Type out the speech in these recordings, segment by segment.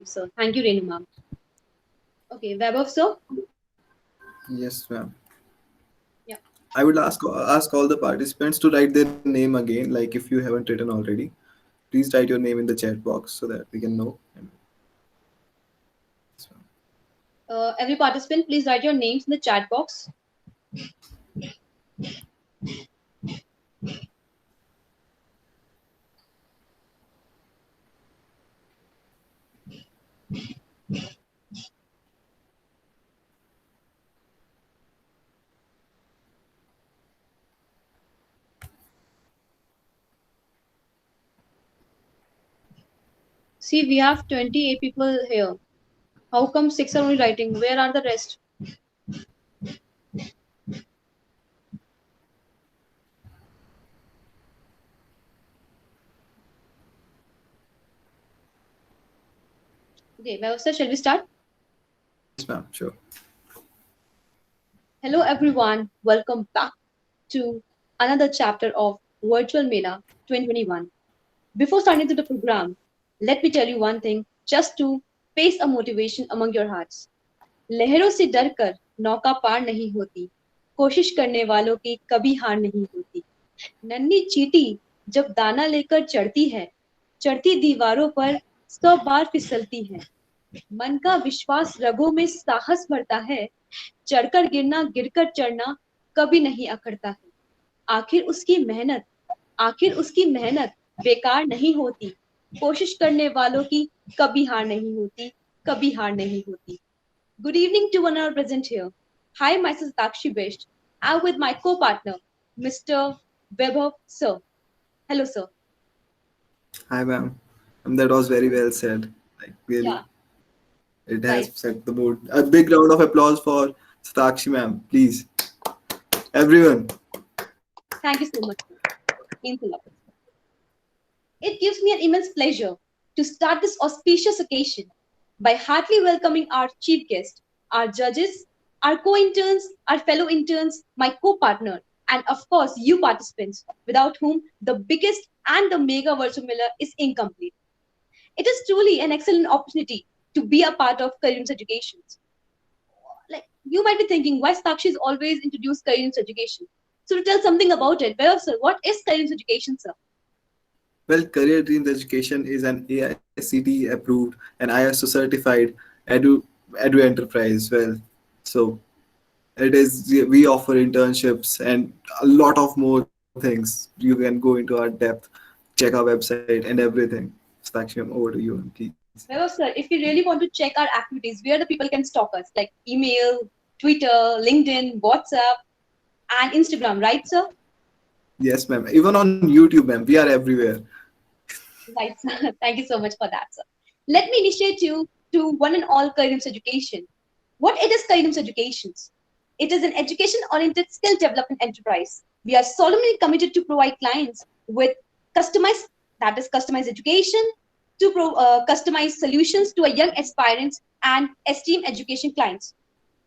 sir. Thank you, Renu ma'am. Okay, Vaibhav sir. Yes, ma'am. Yeah. I would ask all the participants to write their name again, like if you haven't written already. Please write your name in the chat box so that we can know. Yes, ma'am. Every participant, please write your names in the chat box. See, we have 28 people here. How come six are only writing? Where are the rest? Okay, Vaibhav sir, shall we start? Yes, ma'am. Sure. Hello, everyone. Welcome back to another chapter of Virtual Mela 2021. Before starting to the program, let me tell you one thing just to pace a motivation among your hearts. लहरों से डरकर नौका पार नहीं होती, कोशिश करने वालों की कभी हार नहीं होती। नन्ही चींटी जब दाना लेकर चढ़ती है, चढ़ती दीवारों पर 100 बार फिसलती है। मन का विश्वास रगों में साहस भरता है, चढ़कर गिरना गिरकर चढ़ना कभी नहीं अकड़ता है। आखिर उसकी मेहनत आखिर उसकी मेहनत बेकार नहीं होती, कोशिश करने वालों की कभी हार नहीं होती, कभी हार नहीं होती। Good evening to one our present here. Hi, myself Takshi Best. I'm with my co-partner, Mr. Vaibhav sir. Hello, sir. Hi, ma'am. That was very well said. Like Yeah, really, it has right. set the mood. A big round of applause for Satakshi, ma'am. Please, everyone. Thank you so much, sir. Means a lot. It gives me an immense pleasure to start this auspicious occasion by heartily welcoming our chief guest, our judges, our co-interns, our fellow interns, my co-partner, and of course you participants, without whom the biggest and the mega virtual Miller is incomplete. It is truly an excellent opportunity to be a part of Karim's education. Like you might be thinking, why Sakshi is always introduced Karim's education? So to tell something about it, well, sir, what is Karim's education, sir? Well, Career Dreams Education is an AICTE approved and ISO certified edu enterprise. Well, so it is we offer internships and a lot of more things. You can go into our depth, check our website and everything. Sakshi, over to you, please. Well, sir, if you really want to check our activities, where the people can stalk us, like email, Twitter, LinkedIn, WhatsApp, and Instagram, right, sir? Yes, ma'am. Even on YouTube, ma'am, we are everywhere. Right, sir. Thank you so much for that, sir. Let me initiate you to one and all Karim's education. What it is Karim's education? It is an education-oriented skill development enterprise. We are solemnly committed to provide clients with customized, that is customized education, to customize solutions to our young aspirants and esteemed education clients.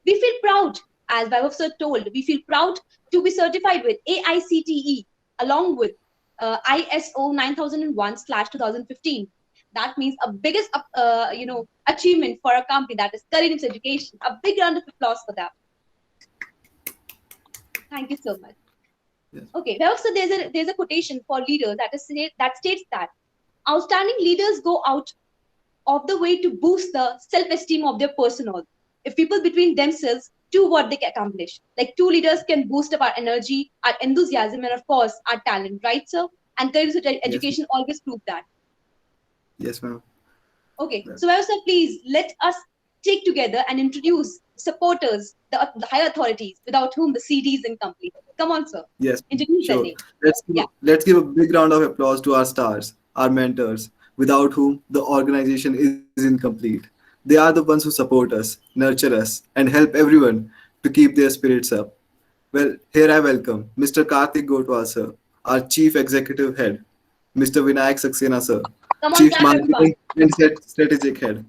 We feel proud, as Vaibhav sir told, we feel proud to be certified with AICTE along with ISO 9001/2015. That means a biggest achievement for a company that is Karim's education. A big round of applause for that. Thank you so much. Yes. Okay, well, so there's a quotation for leaders that states that outstanding leaders go out of the way to boost the self-esteem of their personnel. If people between themselves do what they can accomplish, like two leaders can boost up our energy, our enthusiasm, and of course our talent, right, sir? And career Yes, education always proves that. yes, ma'am. Okay, Well, so well, sir, please let us take together and introduce supporters, the higher authorities, without whom the CD is incomplete. Come on, sir, yes, introduce their sure. name. Yeah. Let's give a big round of applause to our stars, our mentors, without whom the organization is incomplete. They are the ones who support us, nurture us, and help everyone to keep their spirits up. Well, here I welcome Mr. Karthik Gotwal, sir, our Chief Executive Head, Mr. Vinayak Saxena, sir, Come on, Chief clap, everyone. Marketing and Strategic Head,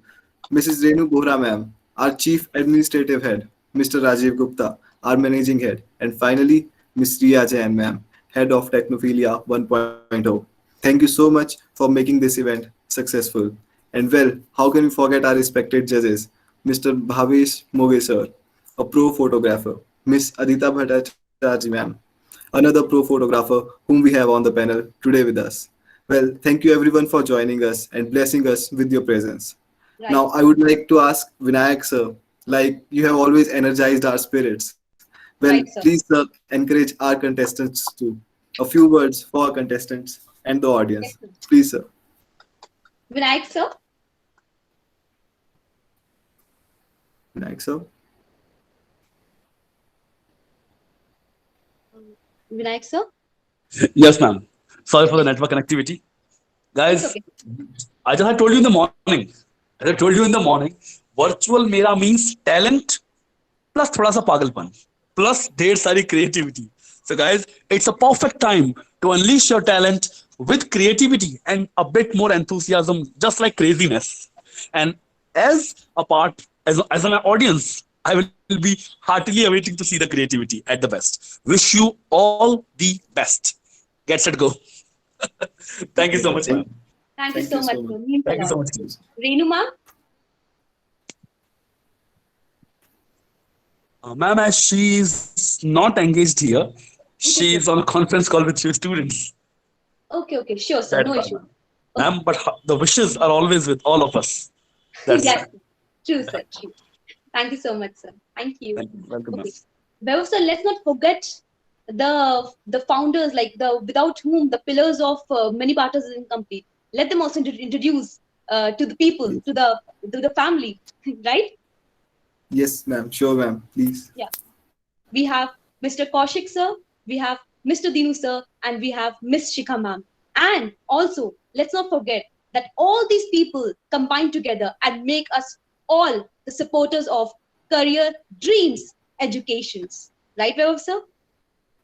Mrs. Renu Bohra, ma'am, our Chief Administrative Head, Mr. Rajiv Gupta, our Managing Head, and finally, Ms. Riya Jain, ma'am, Head of Technophilia 1.0. Thank you so much for making this event successful. And well, how can we forget our respected judges? Mr. Bhavesh Moge sir, a pro photographer, Miss Adita Bhattacharya ma'am, another pro photographer whom we have on the panel today with us. Well, thank you everyone for joining us and blessing us with your presence. Right. Now, I would like to ask Vinayak sir, like you have always energized our spirits. Well, Right, sir. please sir, encourage our contestants to a few words for our contestants and the Yes, audience. sir. Please sir. Vinayak, sir. Vinayak sir. Vinayak, sir. Yes, ma'am. Sorry for the Okay. network connectivity. It's Guys, okay. I just had told you in the morning. As I told you in the morning, virtual मेरा means talent plus थोड़ा सा पागलपन plus ढेर सारी creativity. So guys, it's a perfect time to unleash your talent with creativity and a bit more enthusiasm, just like craziness. And as a part, as an audience, I will be heartily awaiting to see the creativity at the best. Wish you all the best. Get set, go. Thank you so much, Thank, ma'am. Thank you thank you so so much, much. sir. Means a Thank you lot. so much. Renu, ma'am. Ma'am, as she's not engaged here, Okay, she's sir. on a conference call with few students. Okay, okay. Sure, sir. That's No why, issue. ma'am. Okay. Ma'am, but the wishes are always with all of us. That's Yes, why. sir. True, sir. True. Thank you so much, sir. Thank you. Thank you. Welcome, ma'am. Okay. Well, sir, let's not forget the founders, like the without whom the pillars of many parties is incomplete. Let them also introduce to the people, Yes, to the family, right? yes ma'am. Sure, ma'am. Please. Yeah. We have Mr. Kaushik sir, we have Mr. Dinu sir, and we have Miss Shikha ma'am. And also, let's not forget that all these people combine together and make us all the supporters of career dreams educations. Right, Vaibhav sir?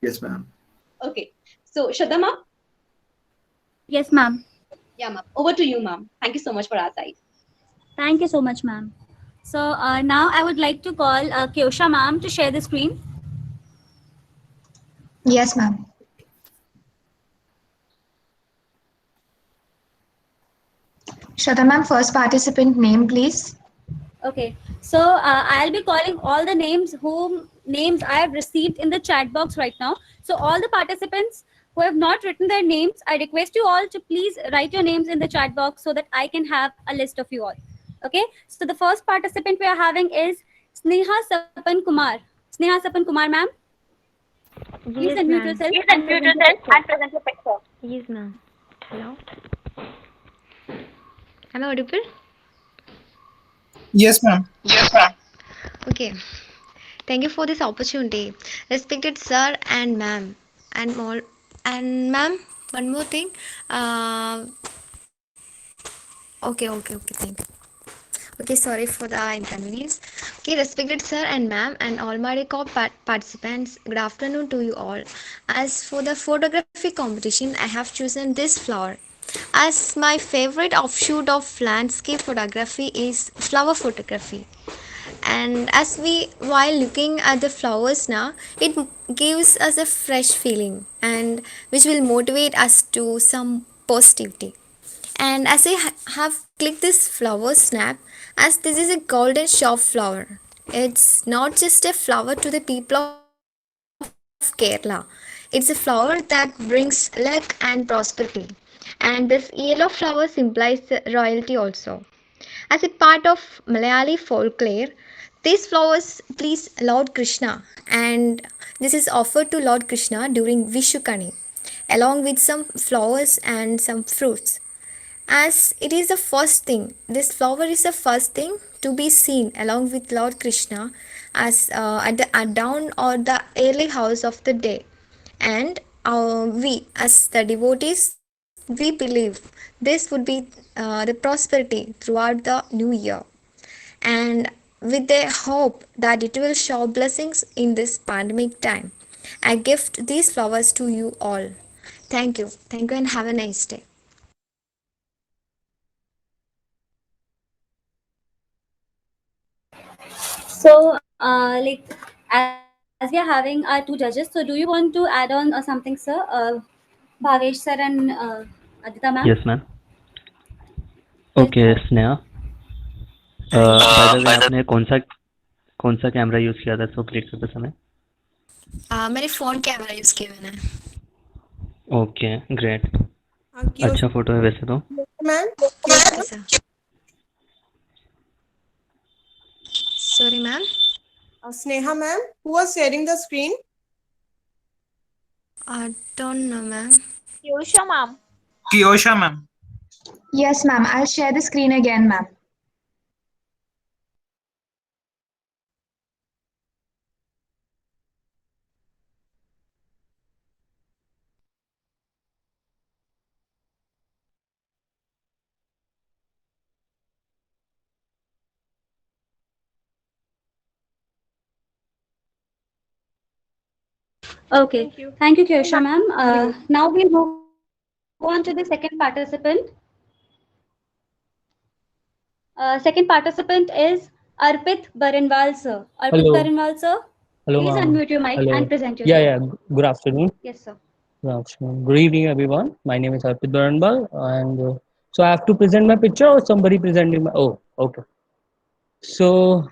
Yes, ma'am. Okay. So, Shraddha ma'am? Yes, ma'am. Yeah, ma'am. Over to you, ma'am. Thank you so much for our side. Thank you so much, ma'am. So now I would like to call Kyosha ma'am to share the screen. Yes, ma'am. Shraddha ma'am, first participant name, please. Okay. So I'll be calling all the names whom names I have received in the chat box right now. So all the participants who have not written their names, I request you all to please write your names in the chat box so that I can have a list of you all. Okay. So the first participant we are having is Sneha Sapan Kumar. Sneha Sapan Kumar, ma'am. Please Yes, unmute ma'am. yourself and present your picture. Yes, ma'am. Hello. Am I audible? Yes, ma'am. Okay. Thank you for this opportunity, respected sir and ma'am, and all. And ma'am, one more thing. Uh, okay. Thank you. Okay, sorry for the inconvenience. Okay, respected sir and ma'am, and all my participants, good afternoon to you all. As for the photography competition, I have chosen this flower. As my favorite offshoot of landscape photography is flower photography. And as we, while looking at the flowers now, it gives us a fresh feeling and which will motivate us to some positivity. And as I have clicked this flower snap, as this is a golden shop flower, it's not just a flower to the people of Kerala, it's a flower that brings luck and prosperity. And this yellow flower symbolizes royalty also. As a part of Malayali folklore, these flowers please Lord Krishna, and this is offered to Lord Krishna during Vishukani, along with some flowers and some fruits. As it is the first thing, this flower is the first thing to be seen along with Lord Krishna as at the at dawn or the early hours of the day. And we, as the devotees, we believe this would be the prosperity throughout the new year. And with the hope that it will show blessings in this pandemic time, I gift these flowers to you all. Thank you. Thank you and have a nice day. So, as we are having our two judges, so do you want to add on something, sir? Bhavesh sir and Adita ma'am? Yes, ma'am. Okay Sneha, by the way आपने कौन सा camera use किया था इसको click करते समय? मैंने phone camera use किया मैंने। ओके ग्रेट, Kiyoshi अच्छा फोटो है वैसे तो। ma'am, Okay, sir. Sorry, ma'am. Sneha ma'am, who was sharing the screen? I don't know, ma'am. Kyosha ma'am. Kiyosha ma'am. Yes, ma'am. I'll share the screen again, ma'am. Okay. Thank you. Thank you, Kyosha ma'am. Now we'll move on to the second participant. Second participant is Arpit Barinwal, sir. Arpit Hello. Barinwal, sir. Hello, Please ma'am. unmute your mic Hello. and present Yeah, yourself. yeah. Good afternoon. Yes, sir. Good afternoon. Good evening, everyone. My name is Arpit Baranbal, and so I have to present my picture, or somebody presenting my. Oh, okay. So,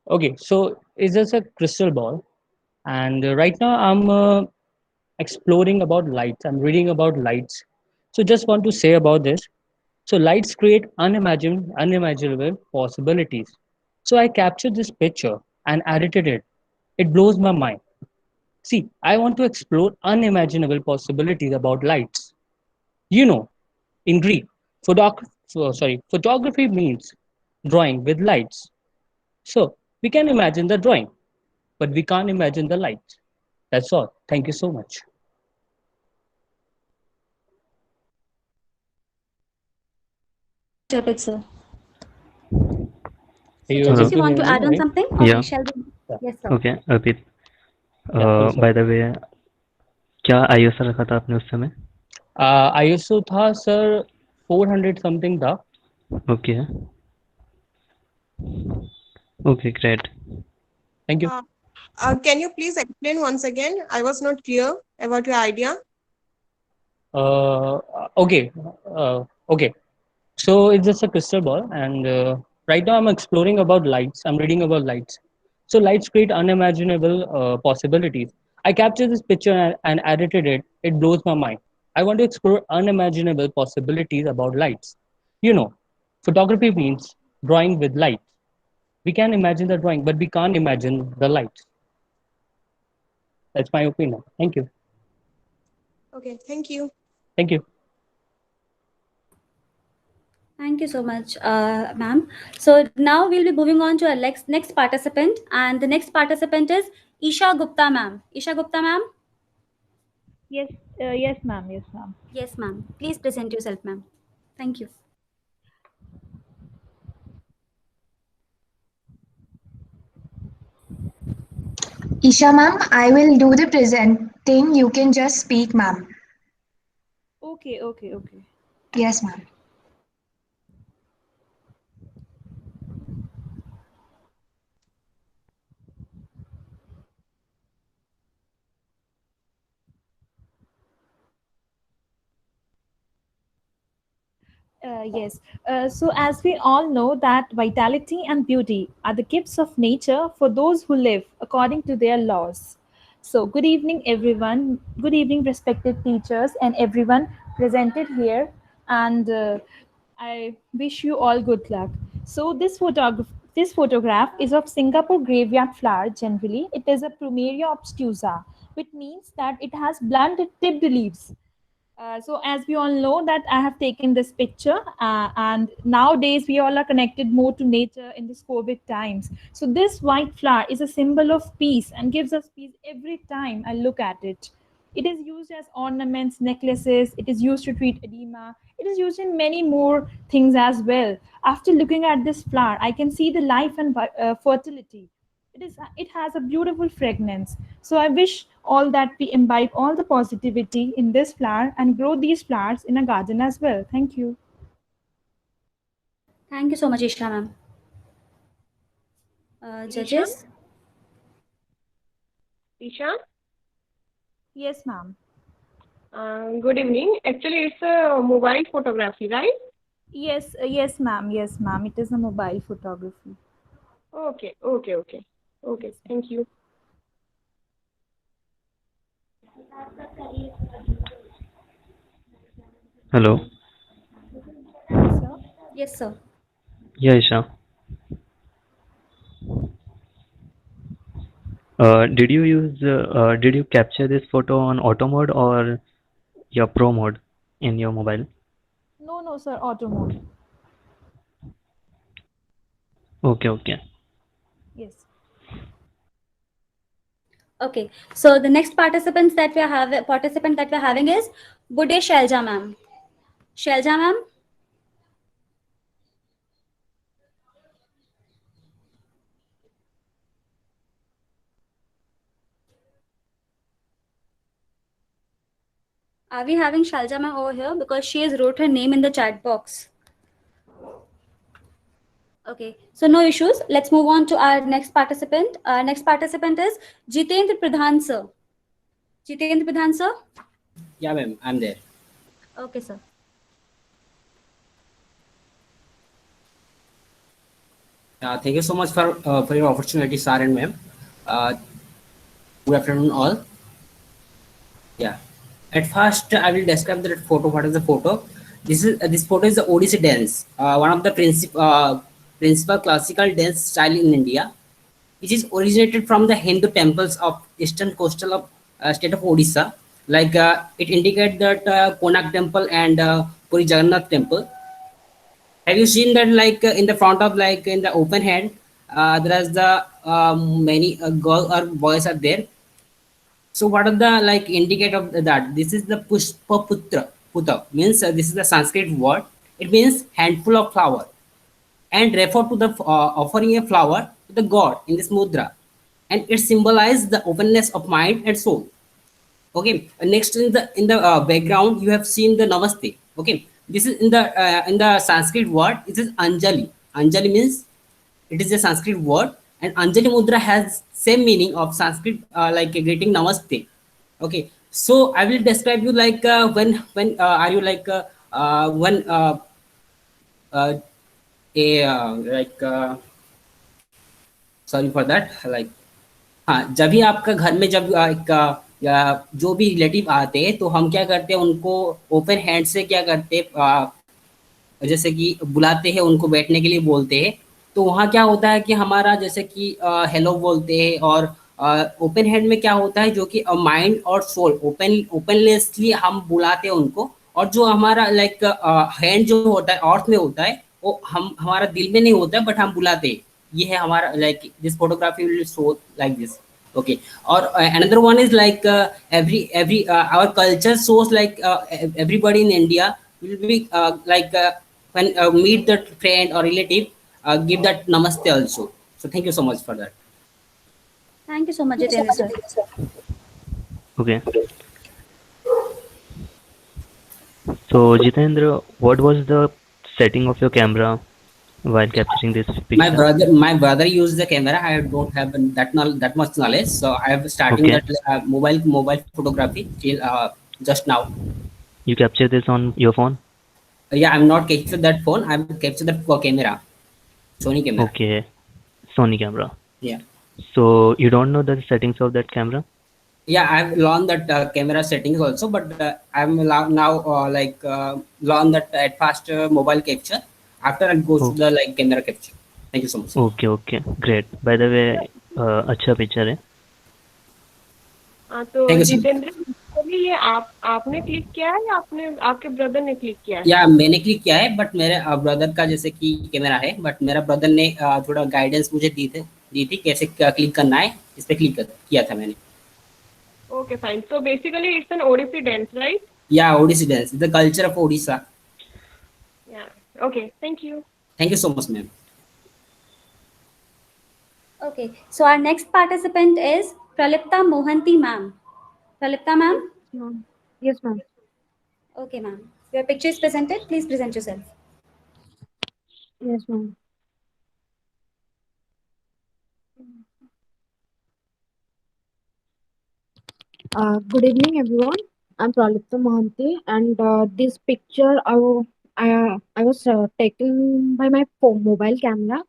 okay. So, it's just a crystal ball, and right now I'm exploring about lights. I'm reading about lights. So, just want to say about this. So, lights create unimaginable possibilities. So, I captured this picture and edited it. It blows my mind. See, I want to explore unimaginable possibilities about lights. You know, in Greek, photography means drawing with lights. So we can imagine the drawing, but we can't imagine the lights. That's all. Thank you so much. Arpit, sir. Are So, you judges, able you to want hear to me, add on right? something, or Yeah. shall we? Yeah. Yes, sir. Okay Arpit, Yeah, please, sir. By the way क्या ISR रखा था आपने उस समय? ISO था sir 400 something था. Okay okay great. Thank you. Can you please explain once again? I was not clear about your idea. Okay. Okay. So it's just a crystal ball, and right now I'm exploring about lights. I'm reading about lights. So lights create unimaginable possibilities. I captured this picture and edited it. It blows my mind. I want to explore unimaginable possibilities about lights. You know, photography means drawing with light. We can imagine the drawing, but we can't imagine the lights. That's my opinion. Thank you. Okay, thank you. Thank you. Thank you so much, ma'am. So now we'll be moving on to our next participant, and the next participant is Isha Gupta, ma'am. Isha Gupta, ma'am. Yes, yes, ma'am. Yes, ma'am. Yes, ma'am. Please present yourself, ma'am. Thank you. Isha ma'am, I will do the presenting. You can just speak, ma'am. Okay, okay, okay. Yes, ma'am. Yes. So, as we all know, that vitality and beauty are the gifts of nature for those who live according to their laws. So, good evening, everyone. Good evening, respected teachers and everyone presented here. And I wish you all good luck. So, this photograph is of Singapore graveyard flower. Generally, it is a Plumeria obtusa, which means that it has blunt tipped leaves. So as we all know that I have taken this picture, and nowadays we all are connected more to nature in this COVID times. So this white flower is a symbol of peace and gives us peace every time I look at it. It is used as ornaments, necklaces. It is used to treat edema. It is used in many more things as well. After looking at this flower, I can see the life and fertility. It has a beautiful fragrance. So I wish all that we imbibe all the positivity in this flower and grow these flowers in a garden as well. Thank you. Thank you so much, Isha, ma'am. Judges? Isha? Yes, ma'am. Good evening. Actually, it's a mobile photography, right? Yes, yes, ma'am. Yes, ma'am. It is a mobile photography. Okay, okay, okay. Okay, thank you. Hello. Sir? Yes, sir. Yeah, Isha. Did you capture this photo on auto mode or your pro mode in your mobile? No, no, sir. Auto mode. Okay, okay. Yes. Okay. So the next participant that we're having is Bude Shelja ma'am. Shelja ma'am. Are we having Shelja ma'am over here? Because she has wrote her name in the chat box. Okay, so no issues. Let's move on to our next participant. Our next participant is Jitendra Pradhan sir. Jitendra Pradhan sir. Yeah, ma'am, I'm there. Okay, sir. Thank you so much for your opportunity, sir and ma'am. Uh, Good afternoon, all. Yeah. At first, I will describe the photo. What is the photo? This photo is the Odissi dance, one of the principal classical dance style in India, which is originated from the Hindu temples of eastern coastal of state of Odisha. Like it indicates that Konak temple and Puri Jagannath temple. Have you seen that like in the front of like in the open hand, there is the many girl or boys are there. So what are the like indicate of that? This is the Pushpa Putra. Puta means this is the Sanskrit word. It means handful of flower and refer to the offering a flower to the god in this mudra, and it symbolizes the openness of mind and soul. Okay, next in the background you have seen the namaste. Okay, this is in the Sanskrit word. It is Anjali. Anjali means it is a Sanskrit word, and Anjali mudra has same meaning of Sanskrit like a greeting namaste. Okay, so I will describe you like when are you like when uh, a like sorry for that, like हाँ, जब भी आपका घर में जब एक या जो भी रिलेटिव आते हैं तो हम क्या करते हैं उनको ओपन हैंड से क्या करते हैं जैसे कि बुलाते हैं उनको बैठने के लिए बोलते हैं। तो वहाँ क्या होता है कि हमारा जैसे कि हेलो बोलते हैं और ओपन हैंड में क्या होता है जो कि माइंड और सोल ओपनलेसली हम बुलाते हैं उनको, और जो हमारा लाइक हैंड जो होता है अर्थ में होता है वो हम हमारा दिल में नहीं होता है बट हम बुलाते हैं। ये है हमारा like this photography will show like this. Okay, or another one is like every our culture shows like everybody in India will be like when meet that friend or relative, give that namaste also. So thank you so much for that. Thank you so much, Jitendra sir. Okay. So Jitendra, what was the setting of your camera while capturing this picture? My brother used the camera. I don't have that much knowledge, so I have starting Okay. that mobile photography till just now. You captured this on your phone? Yeah, I'm not captured that phone. I'm captured that camera, Sony camera. Okay. Sony camera. Yeah. So you don't know the settings of that camera? Yeah, I've learned that camera settings also, but I'm now like learn that at first mobile capture. After I go to the like camera capture. Thank you so much. Okay, okay. Great. By the way, अच्छा picture है. तो Thank you, sir. Jitendra actually ये आपने click किया है या आपने आपके ब्रदर ने क्लिक किया है? या मैंने क्लिक किया है बट मेरे ब्रदर का जैसे कि कैमरा है, बट मेरा ब्रदर ने थोड़ा गाइडेंस मुझे दी थी कैसे क्लिक करना है, इस पे क्लिक किया था मैंने. Okay, fine. So basically, it's an Odissi dance, right? Yeah, Odissi dance, the culture of Odisha. Yeah. Okay. Thank you. Thank you so much, ma'am. Okay, so our next participant is Pralipta Mohanty ma'am. Pralipta ma'am. Yes, ma'am. Okay, ma'am. Your picture is presented. Please present yourself. Yes, ma'am. Good evening, everyone. I'm Pralipta Mohanty, and this picture I was taken by my mobile camera,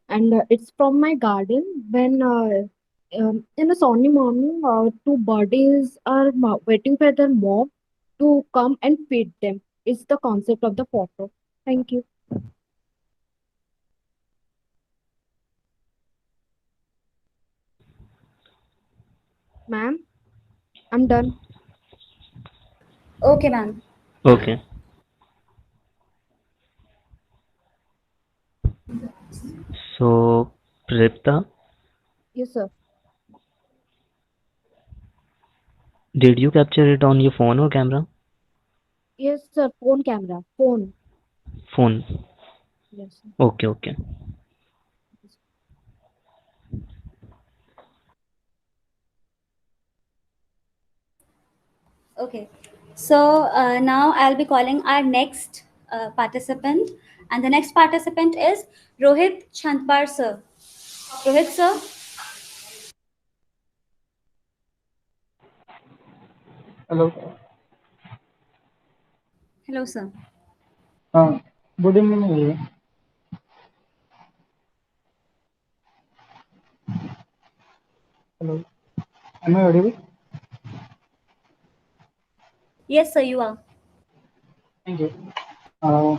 and it's from my garden. When in a sunny morning, two birdies are waiting for their mom to come and feed them. It's the concept of the photo. Thank you, ma'am. I'm done. Okay, ma'am. Okay. So, Pripta, Yes, sir. did you capture it on your phone or camera? Yes, sir. Phone camera. Phone. Phone. Yes, sir. Okay, okay. Okay. So now I'll be calling our next participant, and the next participant is Rohit Chandpar sir. Rohit sir. Hello. Hello, sir. Good evening, everyone. Hello. Am I audible? Yes, sir, you are. Thank you. Uh,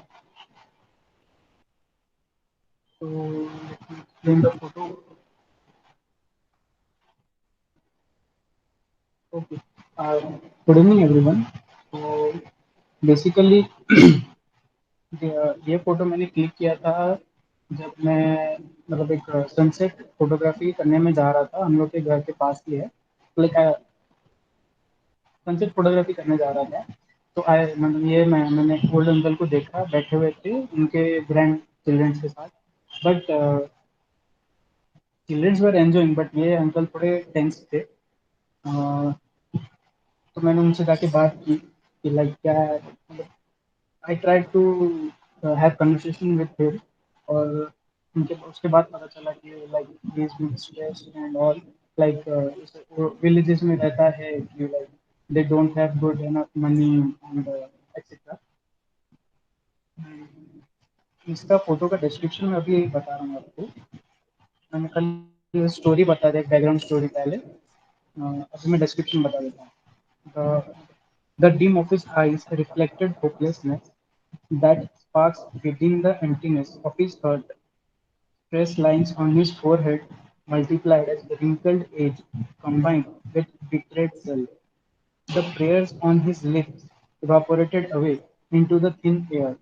so let me explain the photo. Okay. Good evening, everyone. So basically ये photo मैंने click किया था जब मैं मतलब एक sunset photography करने में जा रहा था, हम लोग के घर के पास ही है, लाइक सनसेट फोटोग्राफी करने जा रहा था। तो मतलब ये मैंने ओल्ड अंकल को देखा बैठे हुए थे उनके ग्रैंड चिल्ड्रंस के साथ, but childrens were enjoying, but ये अंकल थोड़े टेंस थे। तो मैंने उनसे जाके बात की कि लाइक क्या है, I try to have conversation with him, और उनके उसके बाद पता चला कि like he is being stressed and all, like villages में रहता है कि like they don't have good enough money and etcetera. इसका फोटो का डिस्क्रिप्शन मैं अभी बता रहा हूँ आपको। मैंने कल स्टोरी बता दिया, बैकग्राउंड स्टोरी पहले, अभी मैं डिस्क्रिप्शन बता देता हूँ। The dim of his eyes reflected hopelessness that sparks within the emptiness of his heart. Stress lines on his forehead multiplied as the wrinkled age combined with betrayed self. The prayers on his lips evaporated away into the thin air,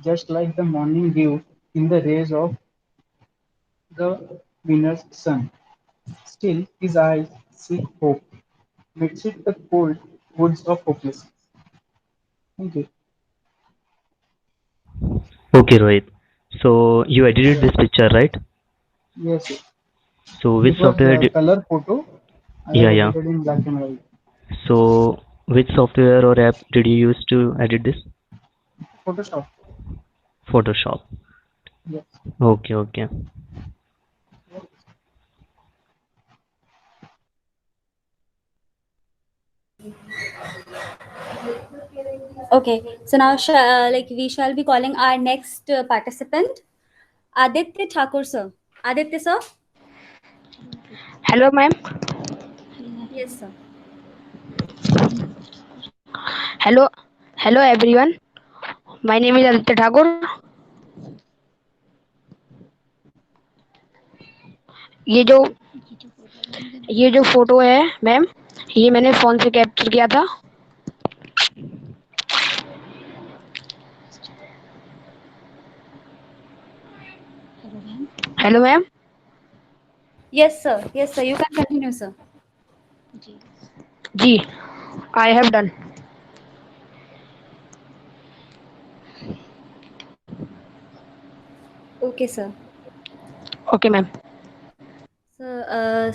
just like the morning dew in the rays of the winter's sun. Still, his eyes seek hope, midst the cold woods of hopelessness. Thank you. Okay, Rohit. So, you edited this picture, right? Yes, sir. So, which This was software a did... color photo. I Yeah, have yeah. edited in black and white. So, which software or app did you use to edit this? Photoshop. Photoshop. Yes. Okay, okay. Okay. So now, like we shall be calling our next participant, Aditya Thakur sir. Aditya sir. Hello, ma'am. Yes, sir. Hello, hello everyone. My name is Aditya Thakur. ये जो ये जो photo है ma'am, ये मैंने phone से capture किया था। Hello ma'am. Yes, sir. Yes, sir. You can continue, sir. जी, I have done. Okay, sir. Okay ma'am.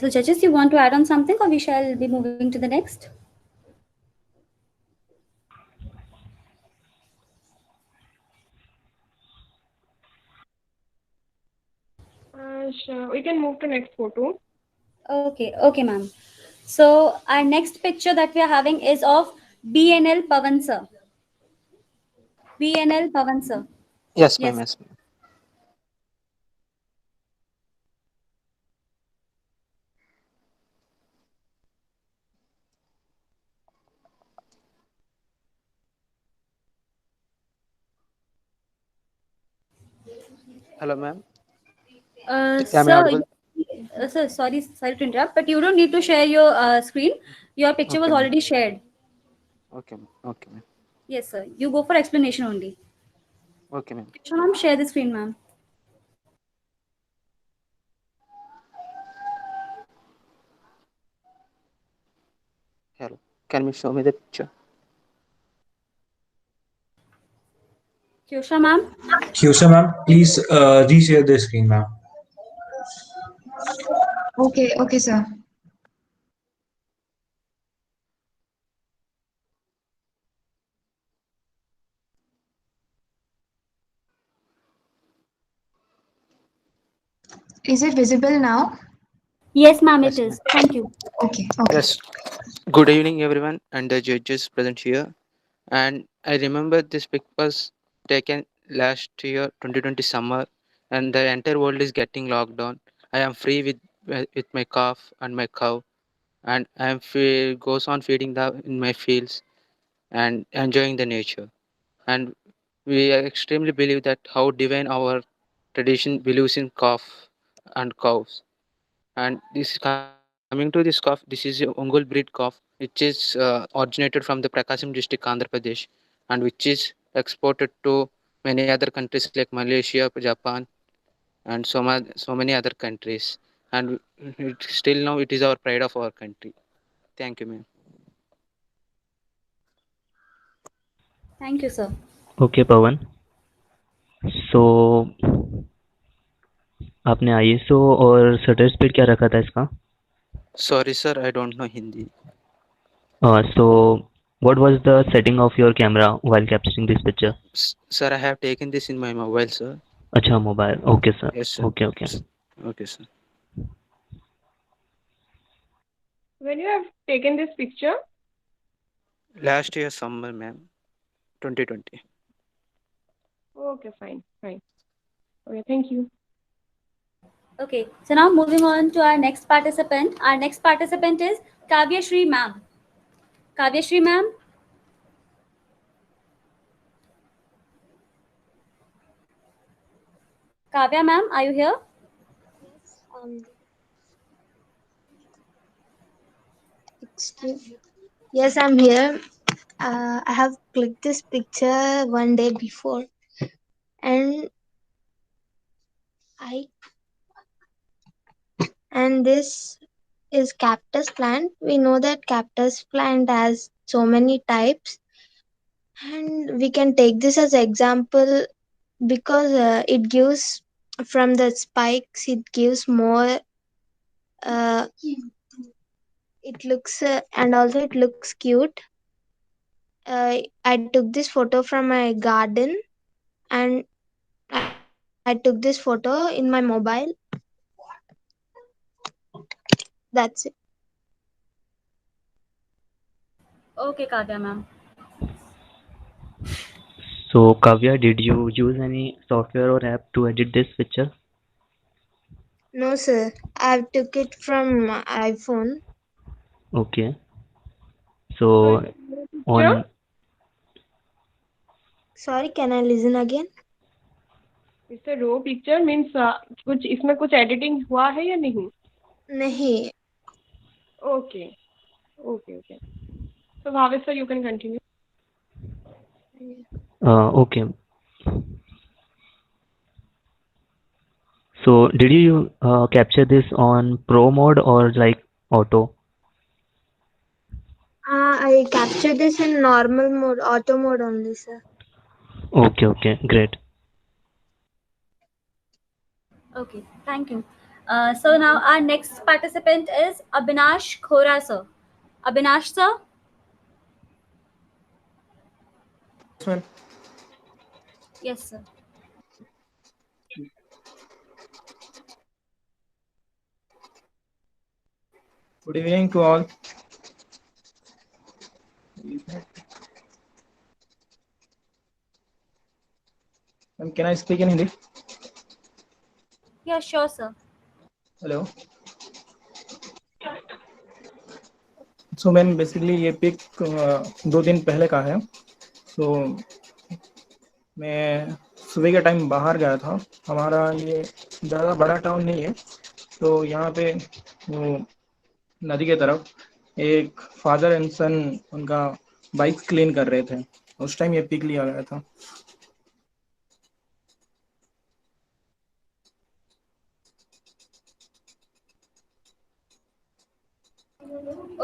So judges, you want to add on something, or we shall be moving to the next? Sure. We can move to next photo. Okay, okay, ma'am. So our next picture that we are having is of BNL Pavan sir. BNL Pavan sir. Yes, ma'am. Yes. Yes, ma'am. Hello, ma'am. Am I Sir, audible? sir, sorry to interrupt, but you don't need to share your screen. Your picture was Okay, ma'am. already shared. Okay, ma'am. Okay, ma'am. Yes, sir. You go for explanation only. Okay, ma'am. Shall ma'am share the screen, ma'am? Hello. Can you show me the picture? Kyosha, ma'am? Kyosha ma'am, please reshare the screen, ma'am. Okay, okay, sir. Is it visible now? Yes, ma'am, it Yes, is. ma'am. Thank you. Okay, okay. Yes. Good evening, everyone, and the judges present here. And I remember this pic was taken last year, 2020 summer, and the entire world is getting locked down. I am free with my calf and my cow, and I am goes on feeding the in my fields and enjoying the nature. And we extremely believe that how divine our tradition believes in calf and cows. And this coming to this calf, this is a Ongol breed calf, which is originated from the Prakasam district, Andhra Pradesh, and which is exported to many other countries like Malaysia, Japan, and so many other countries. And still now it is our pride of our country. Thank you, ma'am. Thank you, sir. Okay, Pawan. So आपने ISO और shutter speed क्या रखा था इसका? Sorry, sir, I don't know Hindi. So what was the setting of your camera while capturing this picture? Sir, I have taken this in my mobile, sir. अच्छा mobile. Okay, sir. Yes, sir. Okay, okay. Okay, sir. When you have taken this picture? Last year summer, ma'am, 2020. Okay, fine, fine. Okay, thank you. Okay, so now moving on to our next participant. Our next participant is Kavya Shri ma'am. Kavya Shri ma'am. Kavya ma'am, are you here? Um, excuse. Yes, I'm here. I have clicked this picture one day before, and I and this is cactus plant. We know that cactus plant has so many types, and we can take this as example because it gives from the spikes. It gives more. It looks and also it looks cute. I took this photo from my garden, and I took this photo in my mobile. That's it. Okay, Kavya ma'am. So Kavya, did you use any software or app to edit this picture? No, sir. I took it from my iPhone. Okay. So on Sorry, can I listen again? It's a raw picture means कुछ इसमें कुछ editing हुआ है या नहीं? नहीं. Okay, okay, okay. So Bhavesh sir, you can continue. okay. So did you capture this on pro mode or like auto? I captured this in normal mode, auto mode only, sir. Okay, okay, great. Okay, thank you. So now our next participant is Abhinash Khora sir. Abhinash sir. Yes, sir. Good evening to all. Can I speak in Hindi? Yeah, sure, sir. Hello. So ma'am basically ये pick 2 दिन पहले का है। सो मैं सुबह के time बाहर गया था। हमारा ये ज़्यादा बड़ा टाउन नहीं है, तो यहाँ पे वो नदी के तरफ एक फादर एंड सन उनका बाइक क्लीन कर रहे थे। उस टाइम ये पिक लिया गया था।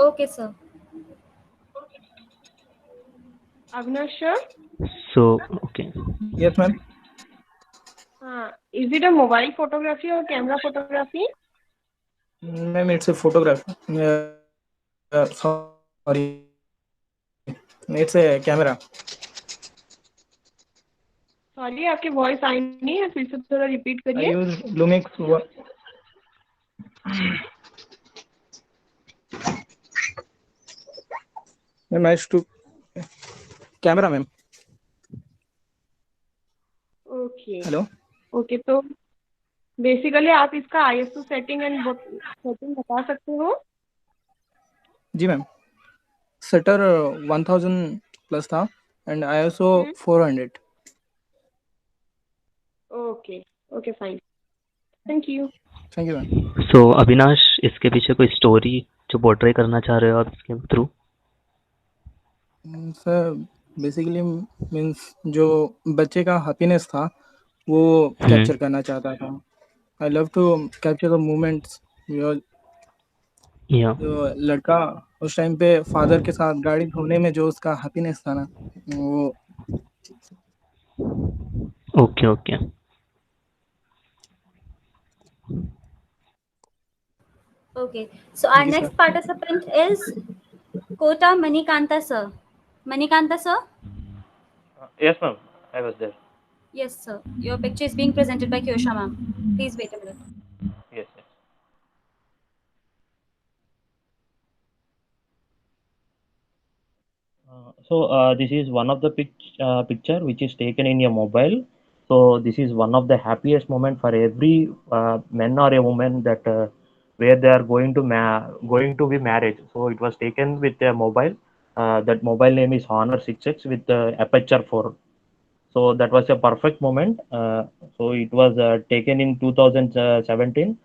Okay, sir. Avinash, sir? So, okay. Yes, ma'am. Is it a mobile photography or camera photography? Ma'am, it's a photography. Sorry. It's a camera. Sorry, आपकी वॉइस आई नहीं है, फिर से थोड़ा रिपीट I करिए। use Lumix. Ma'am, I took camera, ma'am. Okay Hello. Okay, तो basically आप इसका ISO सेटिंग एंड सेटिंग बता सकते हो? जी मैम, शटर 1000 प्लस था and ISO 400। Okay okay, fine, thank you. Thank you ma'am. So, Avinash, इसके पीछे कोई स्टोरी जो पोर्ट्रे करना चाह रहे हो आप इसके थ्रू? सर बेसिकली मीन्स जो बच्चे का हैप्पीनेस था वो कैप्चर करना चाहता था। I love to capture the moments. Yeah. जो लड़का उस टाइम पे फादर के साथ गाड़ी धोने में जो उसका हैप्पीनेस था ना, वो Okay, okay. Okay. So our Thank you, next sir. participant is Kota Manikanta, sir. Manikanta, sir? Yes, ma'am. I was there. Yes, sir. Your picture is being presented by Kyosha, ma'am. Please wait a minute. Yes, yes. This is one of the picture which is taken in your mobile. So this is one of the happiest moment for every man or a woman that where they are going to be married. So it was taken with a mobile. That mobile name is Honor 6X with aperture 4. So that was a perfect moment. So it was taken in 2017.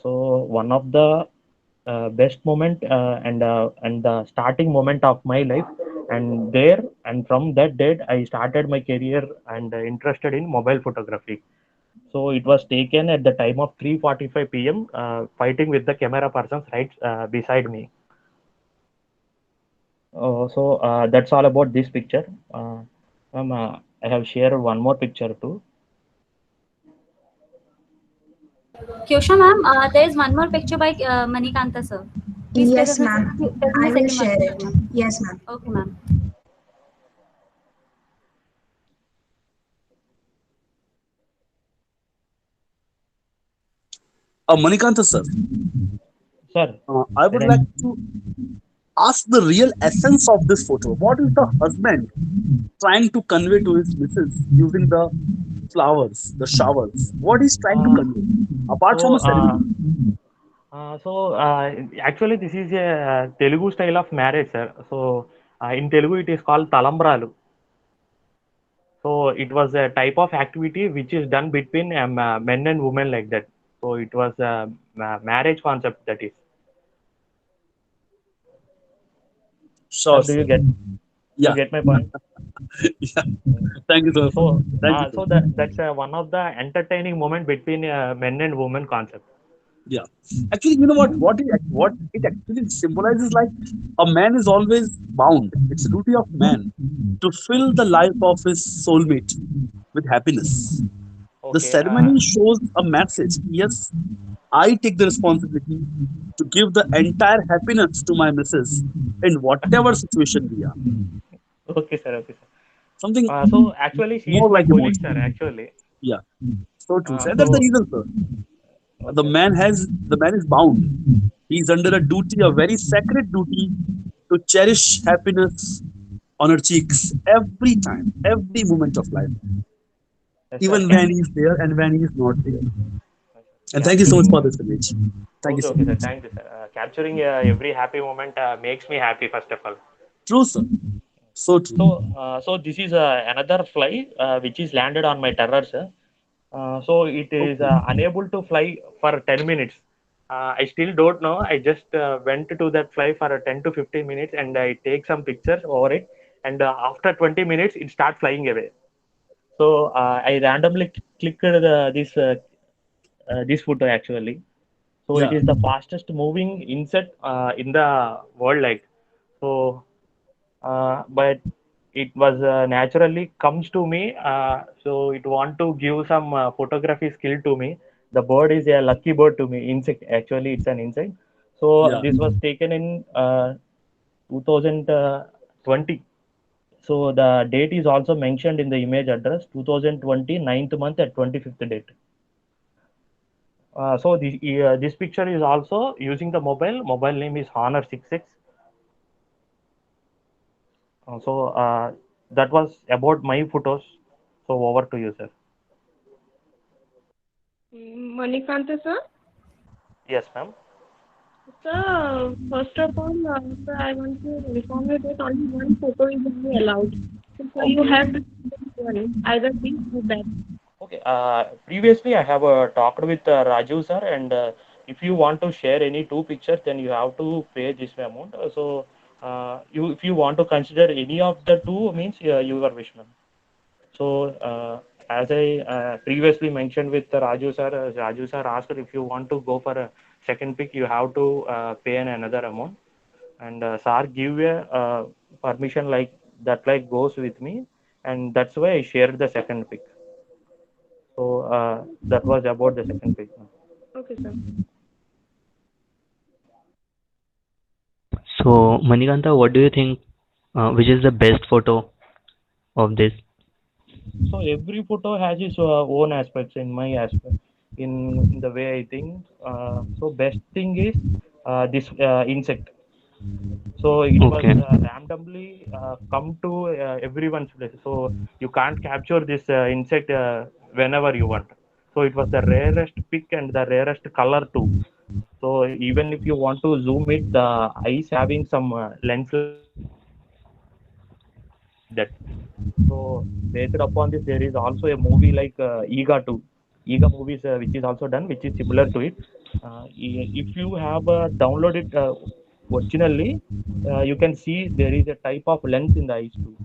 So one of the best moment and the starting moment of my life, and from that date I started my career and interested in mobile photography. So it was taken at the time of 3:45 p.m. Fighting with the camera persons right beside me. That's all about this picture. I have shared one more picture too. Kyosha, ma'am, there is one more picture by Manikanta, sir. Please Yes, present ma'am. the I will second share one, it. ma'am. Yes, ma'am. Okay, ma'am. Manikanta sir, Sir, I would like to ask the real essence of this photo. What is the husband trying to convey to his missus using the flowers, the showers? What he's trying to convey, apart from so a ceremony? Actually this is a Telugu style of marriage, sir. So in Telugu it is called talambralu. So it was a type of activity which is done between men and women like that. So it was a marriage concept, that is. Sure, Do you sir. get Yeah. my point? Yeah. Thank you, sir. So Thank you, sir. that's one of the entertaining moment between men and women concept. Yeah. Actually, you know what it actually symbolizes, like a man is always bound. It's a duty of man to fill the life of his soulmate with happiness. The Okay. ceremony shows a message. Yes, I take the responsibility to give the entire happiness to my missus in whatever situation we are. Okay, sir. Okay, sir. Something So actually she is more my like colleague, emotion. sir, actually. Yeah. So true, sir. And that's the So reason, sir. The man is bound. He's under a duty, a very sacred duty, to cherish happiness on her cheeks every time, every moment of life, Yes, sir. even when he's there and when he's not there. And thank you so much Capturing. for this image. Thank you Okay, so okay, sir. much. Thank you, sir. Capturing every happy moment makes me happy, first of all. True, sir. So true. So this is another fly which is landed on my terrace, sir. So it is unable to fly for 10 minutes. I still don't know. I just went to that fly for 10 to 15 minutes and I take some pictures over it. And after 20 minutes, it starts flying away. So I randomly clicked this photo actually. So it Yeah. is the fastest moving insect in the world, like so. But it was naturally comes to me. So it want to give some photography skill to me. The bird is a lucky bird to me. Insect actually, it's an insect. So Yeah. this was taken in 2020. So the date is also mentioned in the image address 2020 9th month at 25th date. So this picture is also using the mobile name is Honor 66. So that was about my photos. So over to you, sir. Manikanta sir. Yes, ma'am. Sir, first of all, sir, I want to inform you that only one photo is only allowed. So, sir, you have to choose one, either this or that. Okay. Previously, I have talked with Raju sir, and if you want to share any two pictures, then you have to pay this amount. So if you want to consider any of the two, means your wish, ma'am. So as I previously mentioned with Raju sir asked if you want to go for a second pick, you have to pay another amount. And sir give a permission like that, like goes with me, and that's why I shared the second pick. So that was about the second pick. Okay, sir. So, Manikanta, what do you think? Which is the best photo of this? So every photo has its own aspects in my aspect, in the way I think. So best thing is this insect. So it was Okay. randomly come to everyone's place. So you can't capture this insect whenever you want. So it was the rarest pick and the rarest color too. So even if you want to zoom it, the eyes having some lens that. So based upon this, there is also a movie like Ega 2. Ega movies which is also done, which is similar to it. If you have downloaded originally, you can see there is a type of lens in the eyes too.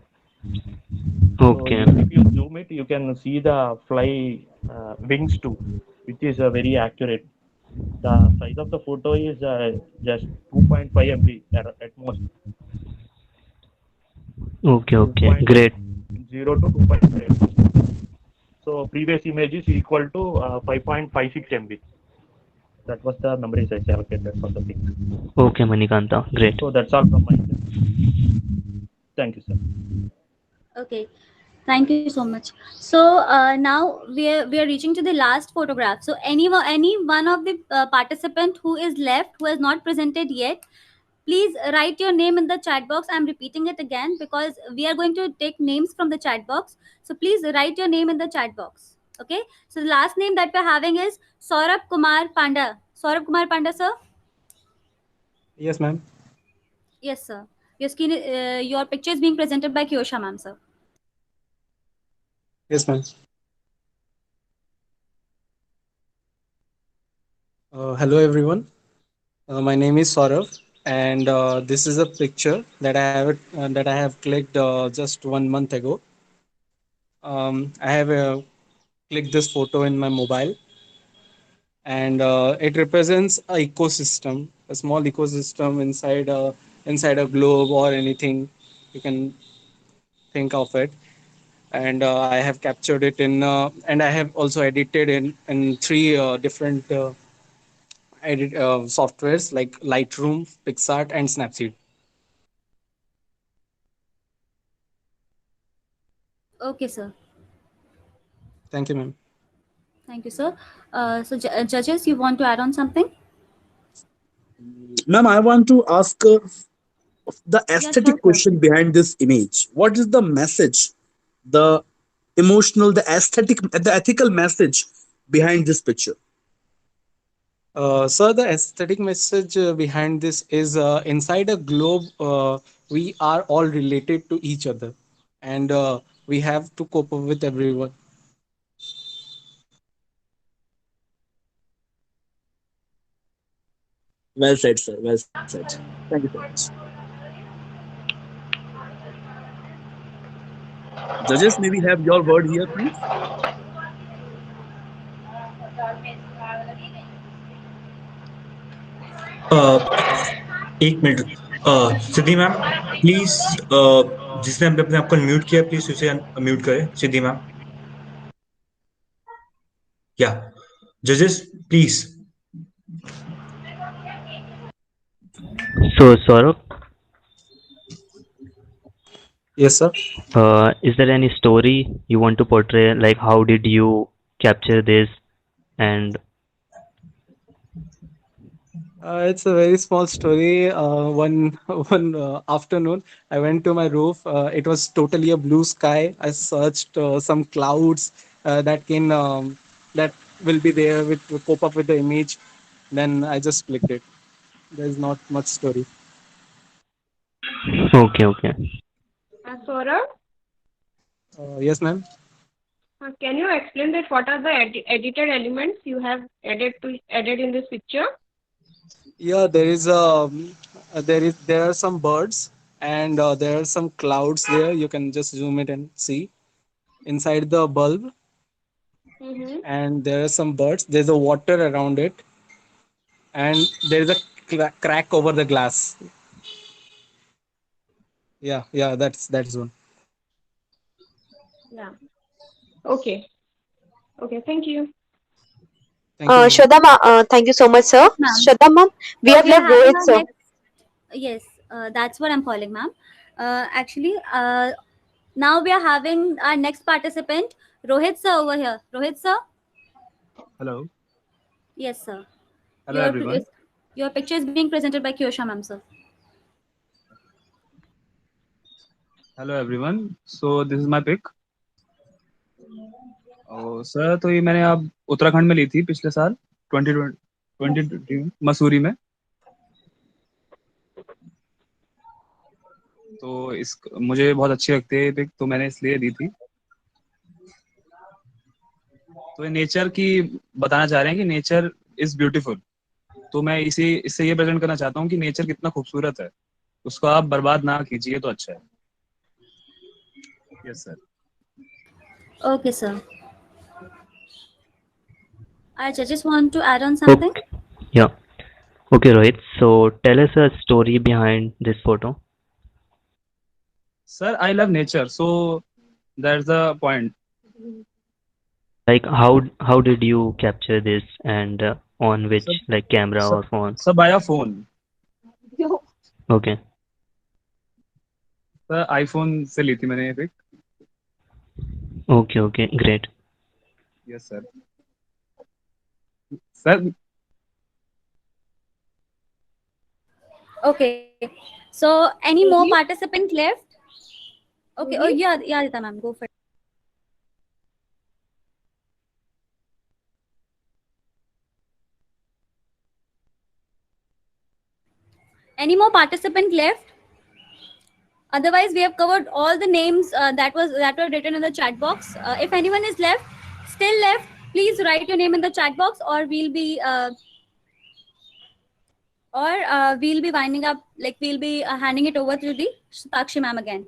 So Okay. even if you zoom it, you can see the fly wings too, which is very accurate. The size of the photo is just 2.5 MB at most. Okay. Okay. Great. 2.0 to 2.5. So previous image is equal to 5.56 MB. That was the memory size allocated for the pic. Okay, Manikanta. Great. So that's all from my side. Thank you, sir. Okay, thank you so much. So now we are reaching to the last photograph. So any one of the participant who is left, who has not presented yet, please write your name in the chat box. I'm repeating it again because we are going to take names from the chat box. So please write your name in the chat box. Okay. So the last name that we're having is Saurabh Kumar Panda. Saurabh Kumar Panda, sir. Yes, ma'am. Yes, sir. Your picture is being presented by Kyosha, ma'am, sir. Yes, ma'am. Hello, everyone. My name is Saurav, and this is a picture that I have clicked just 1 month ago. I have clicked this photo in my mobile, and it represents a ecosystem, a small ecosystem inside a globe or anything you can think of it. And I have captured it and I have also edited in three different edit softwares like Lightroom, PixArt, and Snapseed. Okay, sir. Thank you, ma'am. Thank you, sir. So judges, you want to add on something? Ma'am, I want to ask the Yeah, sure, aesthetic sir. question behind this image. What is the message, the emotional, the aesthetic, the ethical message behind this picture? Sir, the aesthetic message behind this is inside a globe, we are all related to each other, and we have to cope up with everyone. Well said, sir. Well said. Thank you so much. Judges, may we have your word here, please? एक minute Siddhi ma'am please जिसने अपने अपने आपको mute किया please उसे mute करें सिद्धि ma'am या जजेस please So, Saurabh, Yes, sir. is there any story you want to portray? Like, how did you capture this? And It's a very small story. One afternoon, I went to my roof. It was totally a blue sky. I searched some clouds that will be there with to cope up with the image. Then I just clicked it. There's not much story. okay, okay. Saurabh, Yes, ma'am. can you explain that what are the edited elements you have added in this picture? Yeah, there are some birds and there are some clouds there. You can just zoom it and see inside the bulb, Mm-hmm. and there are some birds. There's a water around it, and there is a crack over the glass. Yeah, that's one. Yeah. Okay. Okay. Thank you. Thank you, ma'am. Shraddha, thank you so much, sir. Yes, ma'am. Shraddha, ma'am, we So have we are left having Rohit, our sir. next. Yes, that's what I'm calling, ma'am. Actually, now we are having our next participant, Rohit sir over here. Rohit sir. Hello. Yes, sir. Hello, Your everyone. your picture is being presented by Kyosha ma'am, sir. Hello everyone so this is my pic sir तो ये मैंने अब उत्तराखंड में ली थी पिछले साल 2020 में मसूरी में तो इस मुझे बहुत अच्छी लगती है ये पिक तो मैंने इसलिए ली थी तो ये नेचर की बताना चाह रहे हैं कि नेचर इज ब्यूटीफुल तो मैं इससे ये प्रेजेंट करना चाहता हूँ कि नेचर कितना खूबसूरत है उसको आप बर्बाद ना कीजिए तो अच्छा है yes sir Okay, sir. I just want to add on something. Okay. Yeah. Okay, Rohit. So, tell us a story behind this photo. Sir, I love nature, so that's the point. Like, how did you capture this, and on which like camera or phone? Sir, by a phone. Okay. Sir, iPhone से ली थी मैंने ये pic. Okay, okay, great. Yes, sir. Sir, Okay. So, any more participant left? Okay. Oh, yeah, Rita ma'am, go for it. Any more participant left? Otherwise, we have covered all the names that were written in the chat box. If anyone is still left, please write your name in the chat box, or we'll be winding up. Like we'll be handing it over to the Satakshi ma'am again.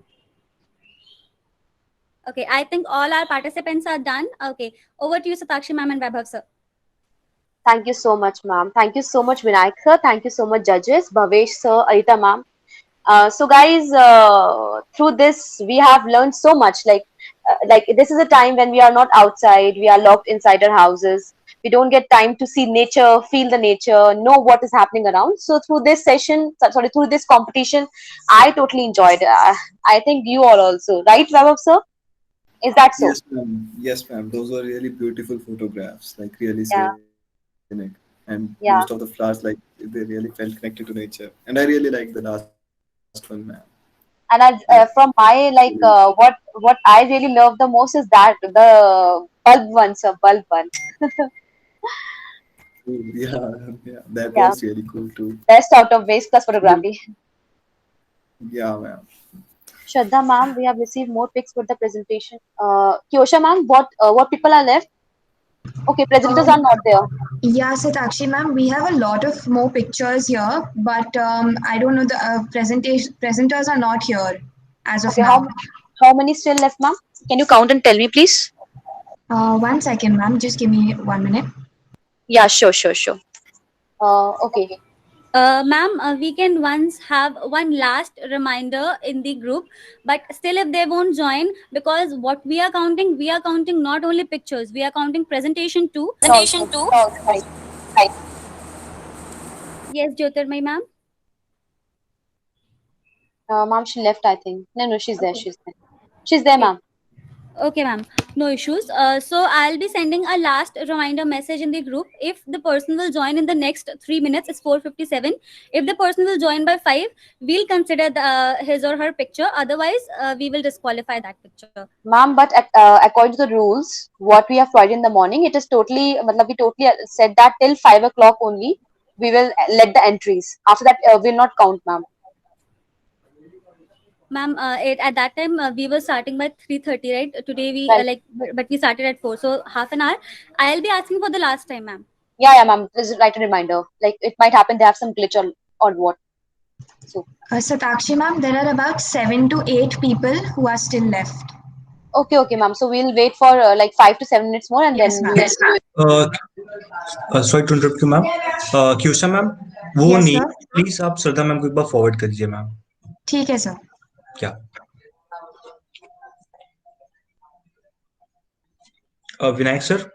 Okay, I think all our participants are done. Okay, over to you, Satakshi ma'am and Vaibhav sir. Thank you so much, ma'am. Thank you so much, Vinayak sir. Thank you so much, judges, Bhavesh sir, Arita ma'am. So guys, through this we have learned so much. Like this is a time when we are not outside, we are locked inside our houses. We don't get time to see nature, feel the nature, know what is happening around. So through this through this competition, I totally enjoyed. I think you all also, right, Vaibhav sir? Is that so? Yes, ma'am. Yes, ma'am. Those were really beautiful photographs, like really Yeah. scenic. And Yeah. most of the flowers, like they really felt connected to nature. And I really like the last picture. last one, ma'am. And from my what I really love the most is that the bulb one, sir, bulb one. Ooh, yeah, yeah, that Yeah, was really cool too. best out of waste plus photography. Yeah, ma'am. Shraddha ma'am, we have received more pics for the presentation. Kyosha ma'am, what people are left? Okay, presenters are Um, not there. yeah, Satakshi ma'am, we have a lot of more pictures here, but I don't know, the presenters are not here as of Okay, now. how many still left, ma'am? Can you count and tell me, please? 1 second, ma'am, just give me 1 minute. Yeah, sure. Okay. Ma'am, we can once have one last reminder in the group, but still if they won't join, because what we are counting not only pictures, we are counting presentation too. Also, Right. Yes, Jyotirmay ma'am. ma'am, she left, I think. No, she's there. She's there, ma'am. Okay, ma'am. No issues. So I'll be sending a last reminder message in the group. If the person will join in the next 3 minutes, it's 4:57. If the person will join by 5, we'll consider his or her picture. Otherwise, we will disqualify that picture. Ma'am, but according to the rules, what we have provided in the morning, it is totally, we totally said that till 5 o'clock only, we will let the entries. After that, we'll not count, ma'am. Ma'am, at that time we were starting by 3:30, right? Today we Right. but we started at 4, so half an hour. I'll be asking for the last time, ma'am. Yeah, ma'am. Please write a reminder. Like it might happen they have some glitch or what. So Satakshi ma'am, there are about 7 to 8 people who are still left. okay, ma'am. So we'll wait for like 5 to 7 minutes more, and Yes, then ma'am. we Yes, ma'am. Sorry to interrupt you ma'am. क्यूशा ma'am, वो Yes, नहीं, sir. Please आप Shraddha ma'am को एक बार forward कर दीजिए ma'am. ठीक है सर. क्या Vinayak sir?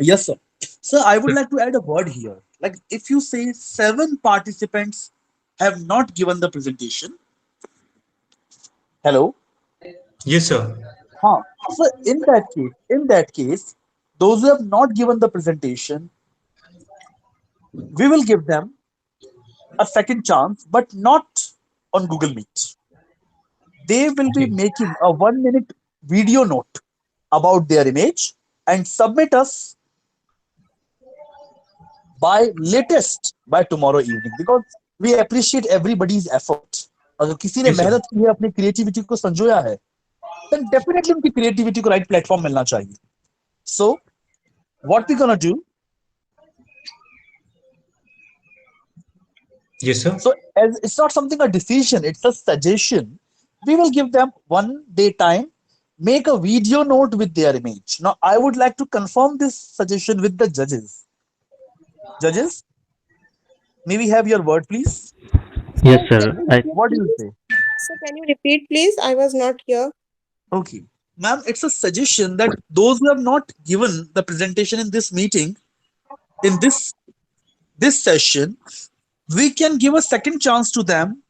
Yes, sir. Sir, I would like to add a word here. Like, if you say 7 participants have not given the presentation. Hello? Yes, sir. Huh. So, in that case, those who have not given the presentation, we will give them a second chance, but not on Google Meet. They will be making a 1-minute video note about their image and submit us by latest by tomorrow evening, because we appreciate everybody's effort. अगर किसी ने Yes, sir. मेहनत की है, अपनी creativity को संजोया है, then definitely उनकी क्रिएटिविटी को राइट प्लेटफॉर्म मिलना चाहिए. So what we gonna do? Yes, sir. So as it's not something a decision, it's a suggestion. We will give them 1 day time, make a video note with their image. Now I would like to confirm this suggestion with the judges. Judges, may we have your word, please? Yes, sir. What do you say? So can you repeat, please? I was not here. Okay. Ma'am, it's a suggestion that those who have not given the presentation in this meeting, in this session, we can give a second chance to them.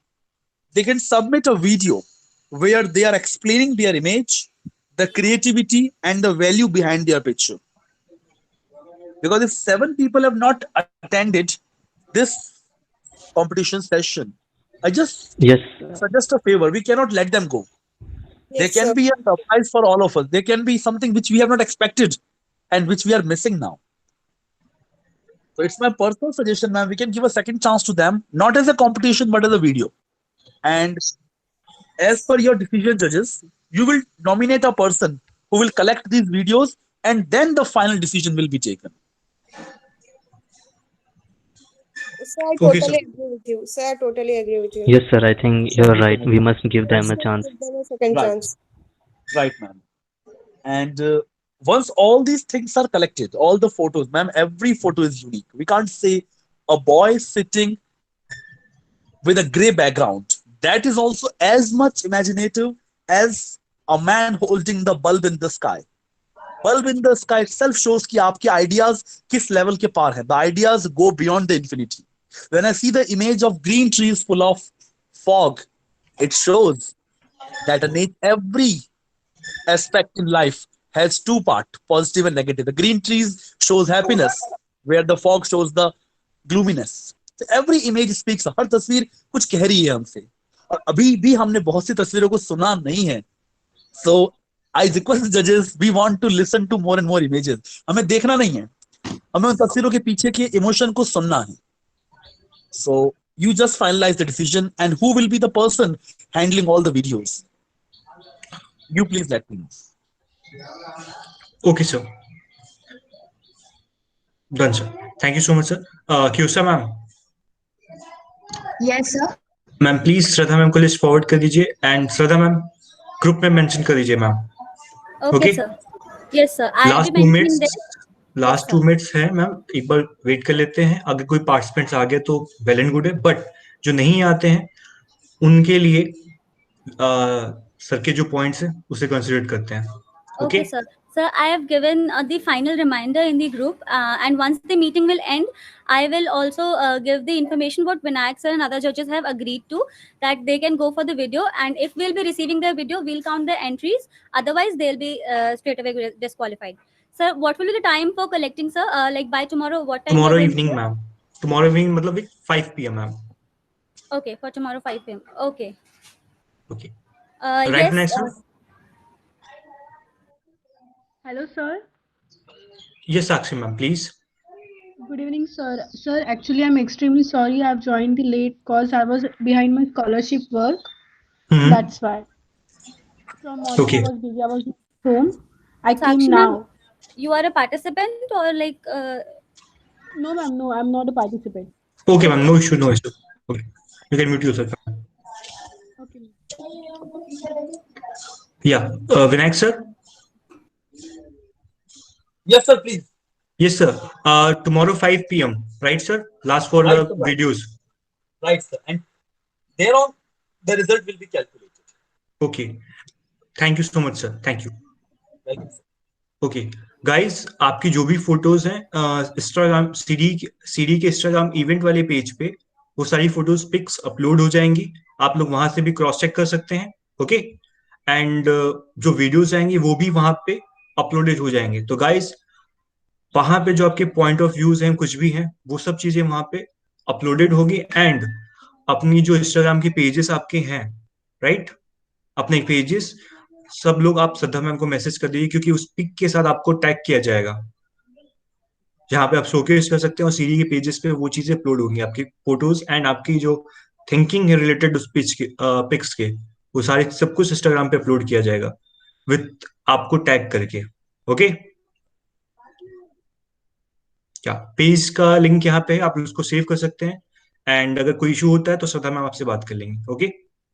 They can submit a video where they are explaining their image, the creativity, and the value behind their picture. Because if 7 people have not attended this competition session, I just Yes. suggest a favor. We cannot let them go. There Yes, can sir. be a surprise for all of us. There can be something which we have not expected and which we are missing now. So it's my personal suggestion, ma'am. We can give a second chance to them, not as a competition, but as a video. And as per your decision, judges, you will nominate a person who will collect these videos, and then the final decision will be taken. Sir, I Okay, totally sir. agree with you. Sir, I totally agree with you. Yes, sir. I think you're right. We must give them a Let's chance. give them a second Right. chance. Right, ma'am. And once all these things are collected, all the photos, ma'am, every photo is unique. We can't say a boy sitting with a gray background. That is also as much imaginative as a man holding the bulb in the sky. Bulb in the sky itself shows कि आपके ideas किस level के पार हैं. The ideas go beyond the infinity. When I see the image of green trees full of fog, it shows that every aspect in life has 2 parts, positive and negative. The green trees shows happiness, where the fog shows the gloominess. Every image speaks, हर तस्वीर कुछ कह रही है हमसे, और अभी भी हमने बहुत सी तस्वीरों को सुना नहीं है. सो आई रिक्वेस्ट जजेस, we want to listen to more and more images. हमें देखना नहीं है, हमें उन तस्वीरों के पीछे के इमोशन को सुनना है. सो you just finalize the decision, and who will be the person handling all the videos? You please let me know. Okay, sir. Done, sir. Thank you so much, sir. Kyusa ma'am. Yes, sir. Ma'am please Shraddha ma'am को list forward कर दीजिए, and Shraddha ma'am group में mention कर दीजिए ma'am. Okay, sir. Yes, sir. I will be mentioning this. Last 2 minutes है ma'am, एक बार wait कर लेते हैं. अगर कोई पार्टिसिपेंट्स आ गए तो वेल एंड गुड है, बट जो नहीं आते हैं उनके लिए सर के जो पॉइंट्स हैं उसे कंसीडर करते हैं. Okay, sir. Sir, I have given the final reminder in the group, and once the meeting will end, I will also give the information what Vinayak sir and other judges have agreed to, that they can go for the video, and if we'll be receiving their video, we'll count the entries. Otherwise, they'll be straight away disqualified. Sir, what will be the time for collecting, sir? Like by tomorrow, what time? Tomorrow evening, ma'am. Tomorrow evening, मतलब 5 p.m. ma'am. Okay, for tomorrow 5 p.m. Okay. Okay. Right, yes, next one. Hello, sir. Yes, Sakshi ma'am, please. Good evening, sir. Sir, actually, I'm extremely sorry I've joined the late because I was behind my scholarship work. That's why. From morning Okay. I was busy. I was home. I Sakshi came ma'am, now. you are a participant or like? No, ma'am. No, I'm not a participant. Okay, ma'am. No issue. No issue. Okay. You can mute yourself. Okay. Yeah. Vinayak sir. Yes, sir. Please. Yes, sir. Tomorrow 5 p.m. Right, sir? Last for Right, the sir. videos. Right, sir. And thereon the result will be calculated. Okay. Thank you so much, sir. Thank you. Thank you, sir. Okay guys, आपकी जो भी photos हैं Instagram CD के Instagram event वाले page पे वो सारी photos pics upload हो जाएंगी. आप लोग वहां से भी क्रॉस चेक कर सकते हैं. ओके. एंड जो वीडियोज आएंगी वो भी वहां पे अपलोडेड हो जाएंगे. तो गाइस, वहां पे जो आपके पॉइंट ऑफ व्यूज हैं, कुछ भी हैं, वो सब चीजें वहां पे अपलोडेड होगी. एंड अपनी जो इंस्टाग्राम के पेजेस आपके हैं, राइट, अपने पेजेस सब लोग आप श्रद्धा मैम को मैसेज कर दीजिए, क्योंकि उस पिक के साथ आपको टैग किया जाएगा, जहां पे आप शोकेस कर सकते हैं. और सीडी के पेजेस पे वो चीजें अपलोड होंगी, आपकी फोटोज एंड आपकी जो थिंकिंग है रिलेटेड उस पिक्स के, वो सारे सब कुछ इंस्टाग्राम पे अपलोड किया जाएगा विथ आपको टैग करके. ओके. क्या पेज का लिंक यहाँ पे है, आप उसको सेव कर सकते हैं. एंड अगर कोई इशू होता है तो श्रद्धा मैम आपसे बात कर लेंगे. ओके.